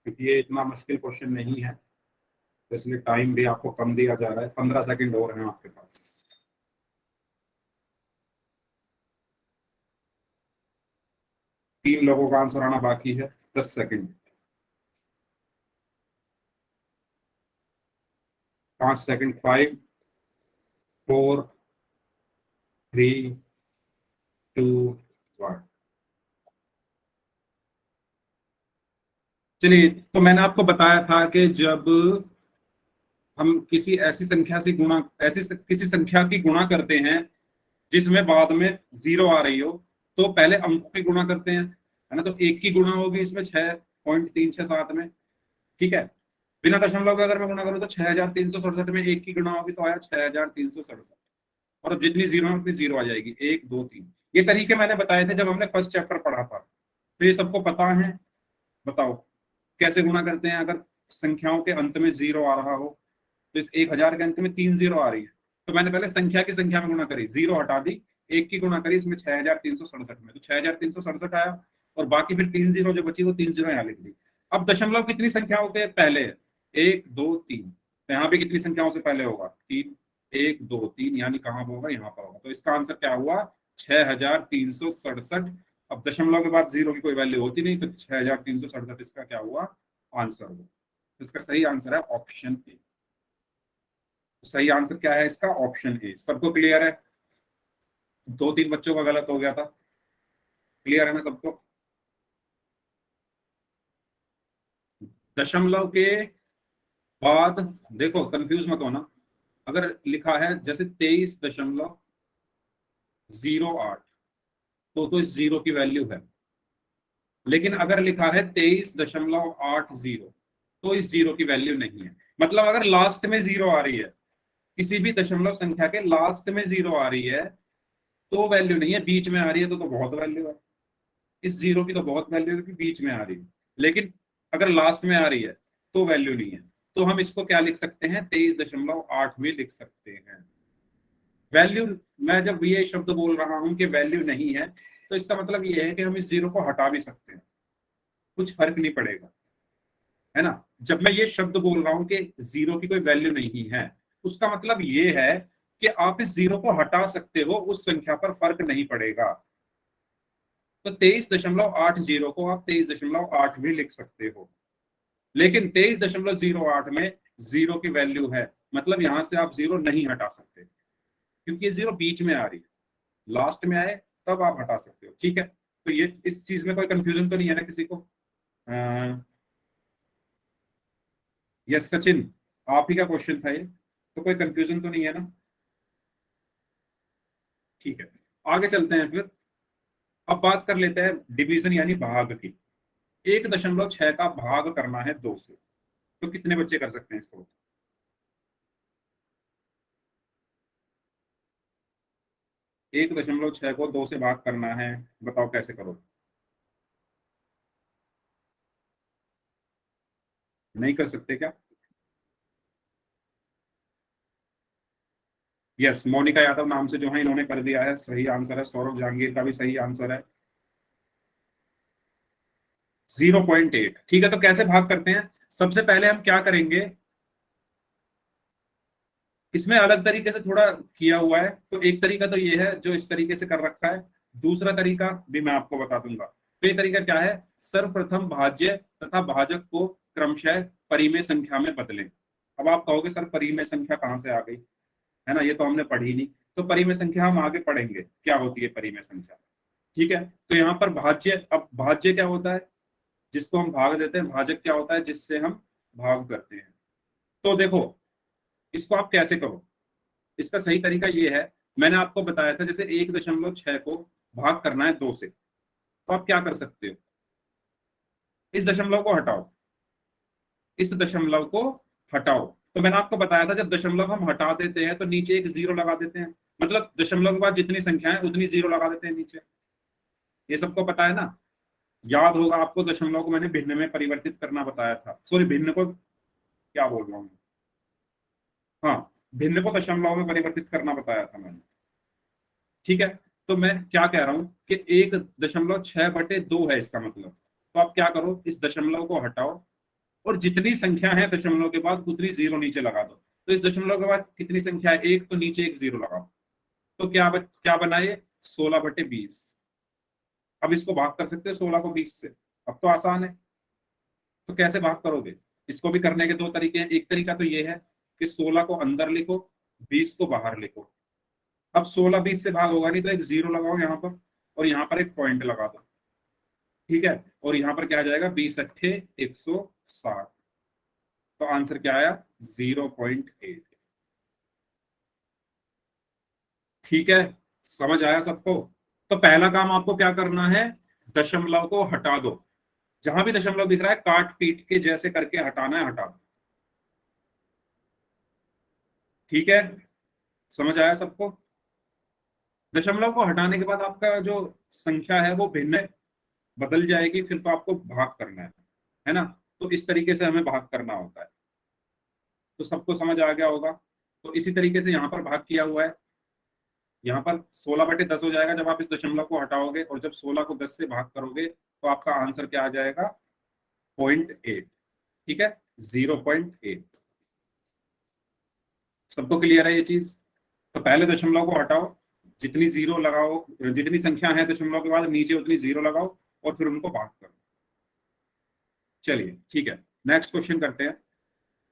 क्योंकि ये इतना मुश्किल क्वेश्चन नहीं है, तो इसलिए टाइम भी आपको कम दिया जा रहा है। 15 सेकंड और हैं आपके पास। 3 लोगों का आंसर आना बाकी है, 10 सेकंड। 5 सेकंड, 5 4 3 2 1। चलिए, तो मैंने आपको बताया था कि जब हम किसी ऐसी संख्या से गुणा, किसी संख्या की गुणा करते हैं जिसमें बाद में 0 आ रही हो, तो पहले अंकों की गुणा करते हैं, है ना। तो 1 की गुणा होगी इसमें 6.367 में। ठीक है, बिना दशमलव के अगर मैं गुणा करूँ तो 6367 में 1 की गुणा होगी तो आया 6367। और अब जितनी जीरो है उतनी जीरो आ जाएगी, 1 2 3। ये तरीके मैंने बताए थे जब हमने फर्स्ट चैप्टर पढ़ा था, तो ये सबको पता है। बताओ कैसे गुणा करते हैं अगर संख्याओं के अंत में 0 आ रहा हो। तो इस 1000 के अंत में 3 0 आ रही है, तो मैंने पहले संख्या की संख्या में गुणा करी, 0 हटा दी, 1 की गुणा करी इसमें 6367 में, तो 6367 आया, और बाकी फिर 3 0 जो बची वो 3 0 यहाँ लिख दी। अब दशमलव कितनी संख्याओं के पहले है? 1 2 3। तो यहाँ पे कितनी संख्याओं से पहले होगा? 3। 1 2 3, यानी कहाँ पर होगा? यहाँ पर होगा। तो इसका आंसर क्या हुआ? 6367। अब दशमलव के बाद 0 की कोई वैल्यू होती नहीं, तो 6367 इसका क्या हुआ? आंसर हुआ। इसका सही आंसर है ऑप्शन ए। सही आंसर क्या है इसका? Option A. सबको क्लियर है? 2 3 बच्चों का गलत हो गया था। क्लियर है ना सबको? दशमलव के बाद देखो, कंफ्यूज मत होना। अगर लिखा है जैसे 23.08, तो इस 0 की वैल्यू है। लेकिन अगर लिखा है 23.80, तो इस 0 की वैल्यू नहीं है। मतलब अगर लास्ट में 0 आ रही है, किसी भी दशमलव संख्या के लास्ट में 0 आ रही है तो वैल्यू नहीं है, बीच में आ रही है तो बहुत वैल्यू है। इस 0 की तो बहुत वैल्यू है क्योंकि बीच में आ रही है, लेकिन अगर लास्ट में आ रही है तो वैल्यू नहीं है। तो हम इसको क्या लिख सकते हैं? 23.8 में लिख सकते हैं। वैल्यू, मैं जब ये शब्द बोल रहा हूं कि वैल्यू नहीं है, तो इसका मतलब ये है कि हम इस जीरो को हटा भी सकते हैं, कुछ फर्क नहीं पड़ेगा, है ना। जब मैं ये शब्द बोल रहा हूं कि जीरो की कोई वैल्यू नहीं है, उसका मतलब ये है कि आप इस जीरो को हटा सकते हो, उस संख्या पर फर्क नहीं पड़ेगा। तो 23.80 को आप 23.8 भी लिख सकते हो, लेकिन 23.08 में जीरो की वैल्यू है, मतलब यहां से आप जीरो नहीं हटा सकते, क्योंकि ये जीरो बीच में आ रही है, लास्ट में आए तब आप हटा सकते हो। ठीक है, तो ये इस चीज में कोई कंफ्यूजन तो नहीं है ना किसी को? यस सचिन, आप ही का क्वेश्चन था ये, तो कोई कंफ्यूजन तो नहीं है ना? ठीक है, आगे चलते हैं फिर। अब बात कर लेते हैं डिवीजन यानी भाग की। 1.6 का भाग करना है 2 से, तो कितने बच्चे कर सकते हैं इसको? 1.6 को 2 से भाग करना है, बताओ कैसे करो? नहीं कर सकते क्या? यस, मोनिका यादव नाम से जो है इन्होंने कर दिया है, सही आंसर है। सौरभ जहांगीर का भी सही आंसर है, 0.8। ठीक है, तो कैसे भाग करते हैं? सबसे पहले हम क्या करेंगे, इसमें अलग तरीके से थोड़ा किया हुआ है। तो एक तरीका तो ये है जो इस तरीके से कर रखा है, दूसरा तरीका भी मैं आपको बता दूंगा। तो ये तरीका क्या है, सर्वप्रथम भाज्य तथा भाजक को क्रमशः परिमेय संख्या में बदलें। अब आप कहोगे सर परिमेय संख्या कहाँ से आ गई, है ना, ये तो हमने पढ़ी नहीं। तो परिमेय संख्या हम आगे पढ़ेंगे क्या होती है परिमेय संख्या। ठीक है, तो यहाँ पर भाज्य, अब भाज्य क्या होता है, जिसको हम भाग देते हैं। भाजक क्या होता है, जिससे हम भाग करते हैं। तो देखो, इसको आप कैसे करो, इसका सही तरीका ये है, मैंने आपको बताया था जैसे 1.6 को भाग करना है 2 से, तो आप क्या कर सकते हो, इस दशमलव को हटाओ, इस दशमलव को हटाओ। तो मैंने आपको बताया था जब दशमलव हम हटा देते हैं तो नीचे एक जीरो लगा देते हैं, मतलब दशमलव के बाद जितनी संख्या है उतनी जीरो लगा देते हैं नीचे। ये सबको पता है ना? याद होगा आपको, दशमलव को मैंने भिन्न में परिवर्तित करना बताया था, सॉरी भिन्न को क्या बोल रहा हूँ, हाँ, भिन्न को दशमलव में परिवर्तित करना बताया था मैंने। ठीक है, तो मैं क्या कह रहा हूं कि 1.6/2 है इसका मतलब। तो आप क्या करो, इस दशमलव को हटाओ और जितनी संख्या है दशमलव के बाद उतनी जीरो नीचे लगा दो। तो इस दशमलव के बाद कितनी संख्या है, एक, तो नीचे एक जीरो लगाओ। तो क्या बना ये, 16/20। अब इसको भाग कर सकते हो 16 को 20 से, अब तो आसान है। तो कैसे भाग करोगे, इसको भी करने के दो तरीके हैं। एक तरीका तो ये है कि 16 को अंदर लिखो, 20 को बाहर लिखो। अब 16-20 से भाग होगा नहीं, तो एक जीरो लगाओ यहाँ पर और यहाँ पर एक पॉइंट लगा दो। ठीक है, और यहाँ पर क्या आ जाएगा, 20 × 160। तो आंसर क्या आया, 0.8। ठीक है, समझ आया सबको? तो पहला काम आपको क्या करना है, दशमलव को हटा दो, जहां भी दशमलव दिख रहा है काट पीट के जैसे करके हटाना है, हटा दो। ठीक है, समझ आया सबको? दशमलव को हटाने के बाद आपका जो संख्या है वो भिन्न बदल जाएगी, फिर तो आपको भाग करना है ना। तो इस तरीके से हमें भाग करना होता है। तो सबको समझ आ गया होगा। तो इसी तरीके से यहाँ पर भाग किया हुआ है, यहाँ पर 16/10 हो जाएगा जब आप इस दशमलव को हटाओगे, और जब 16 को 10 से भाग करोगे तो आपका आंसर क्या आ जाएगा, 0.8। ठीक है, 0.8। सबको क्लियर है ये चीज? तो पहले दशमलव को हटाओ, जितनी जीरो लगाओ, जितनी संख्या है दशमलव के बाद नीचे उतनी जीरो लगाओ और फिर उनको भाग करो। चलिए ठीक है, नेक्स्ट क्वेश्चन करते हैं।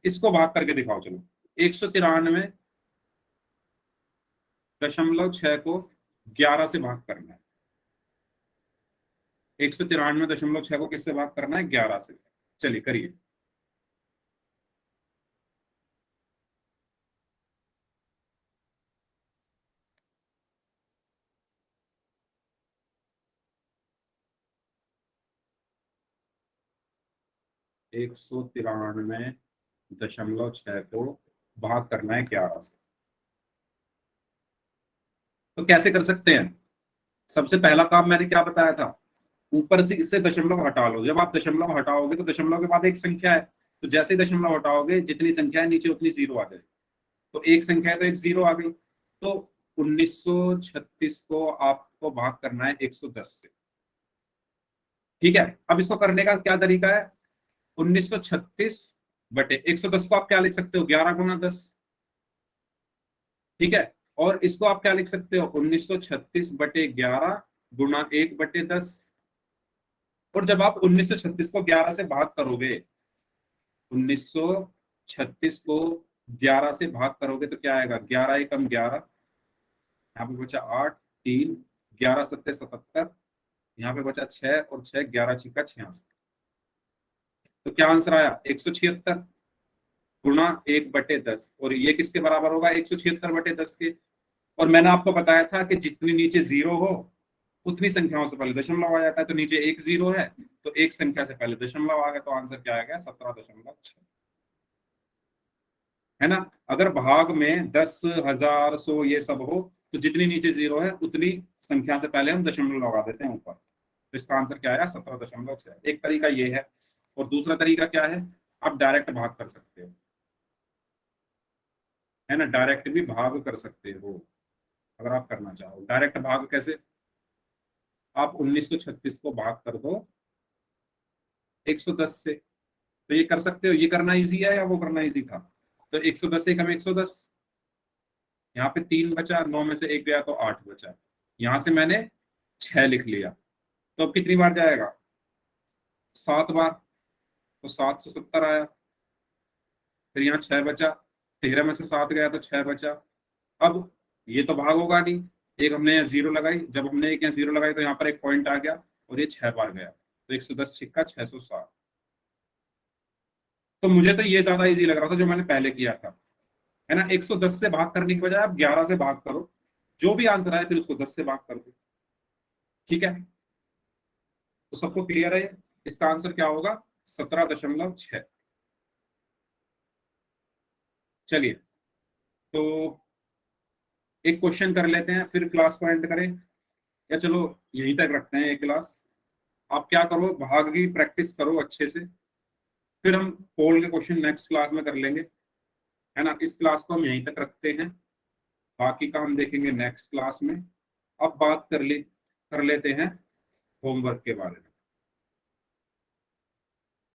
इसको भाग करके दिखाओ चलो। 193.6 को 11 से भाग करना है। 193.6 को किससे भाग करना है, 11 से। चलिए करिए। 193.6 को भाग करना है 11 से, तो कैसे कर सकते हैं? सबसे पहला काम मैंने क्या बताया था, ऊपर से इससे दशमलव हटा लो। जब आप दशमलव हटाओगे तो दशमलव के बाद एक संख्या है, तो जैसे ही दशमलव हटाओगे जितनी संख्या है नीचे उतनी जीरो आ जाएगी। तो एक संख्या है तो एक जीरो आ गई। तो 1936 को आपको भाग करना है 110 से। ठीक है, अब इसको करने का क्या तरीका है, 1936 बटे 110 को आप क्या लिख सकते हो, 11 गुना 10। ठीक है, और इसको आप क्या लिख सकते हो, 1936 बटे 11 गुना 1 बटे 10। और जब आप 1936 को 11 से भाग करोगे, 1936 को 11 से भाग करोगे तो क्या आएगा, 11 एकम 11, यहाँ पे बचा 8, 3, 11 सत्ते 77, यहाँ पे बचा 6 और 6, 11 छिक्का 86। तो क्या आंसर आया, 176 गुना 1 बटे 10। और ये किसके बराबर होगा, 176 बटे 10 के। और मैंने आपको बताया था कि जितनी नीचे जीरो हो उतनी संख्याओं से पहले दशमलव आ जाता है। तो नीचे एक जीरो है तो एक संख्या से पहले दशमलव आ गया, तो आंसर क्या आ गया, 17.6, है ना। अगर भाग में 10, 1000, 100 ये सब हो तो जितनी नीचे जीरो है उतनी संख्या से पहले हम दशमलव लगा देते हैं ऊपर। तो इसका आंसर क्या आया, 17.6। एक तरीका ये है। और दूसरा तरीका क्या है, आप डायरेक्ट भाग कर सकते हो, है ना, डायरेक्ट भी भाग कर सकते हो अगर आप करना चाहो। डायरेक्ट भाग कैसे, आप 1936 को भाग कर दो 110 से, तो ये कर सकते हो। ये करना इजी है या वो करना इजी था, तो 110 एकम 110, यहाँ पे 3 बचा, 9 में से 1 गया तो 8 बचा, यहाँ से मैंने 6 लिख लिया। तो अब कितनी बार जाएगा, 7 बार, तो 770 आया। फिर यहाँ 6 बचा, 13 में से 7 गया तो 6 बचा। अब ये तो भाग होगा नहीं, एक हमने यहाँ जीरो लगाई, जब हमने एक यहाँ जीरो लगाई तो यहाँ पर एक पॉइंट आ गया और ये 6 बार गया, तो 110 छिक्का 660। तो मुझे तो ये ज्यादा इजी लग रहा था जो मैंने पहले किया था, है ना। 110 से भाग करने की बजाय आप 11 से भाग करो, जो भी आंसर आए फिर उसको 10 से भाग कर दो। ठीक है, तो सबको क्लियर है, इसका आंसर क्या होगा, 17.6। चलिए, तो एक क्वेश्चन कर लेते हैं फिर क्लास को एंड करें, या चलो यहीं तक रखते हैं एक क्लास। आप क्या करो, भाग की प्रैक्टिस करो अच्छे से, फिर हम पोल के क्वेश्चन नेक्स्ट क्लास में कर लेंगे, है ना। इस क्लास को हम यहीं तक रखते हैं, बाकी का हम देखेंगे नेक्स्ट क्लास में। अब बात कर लेते हैं होमवर्क के बारे में।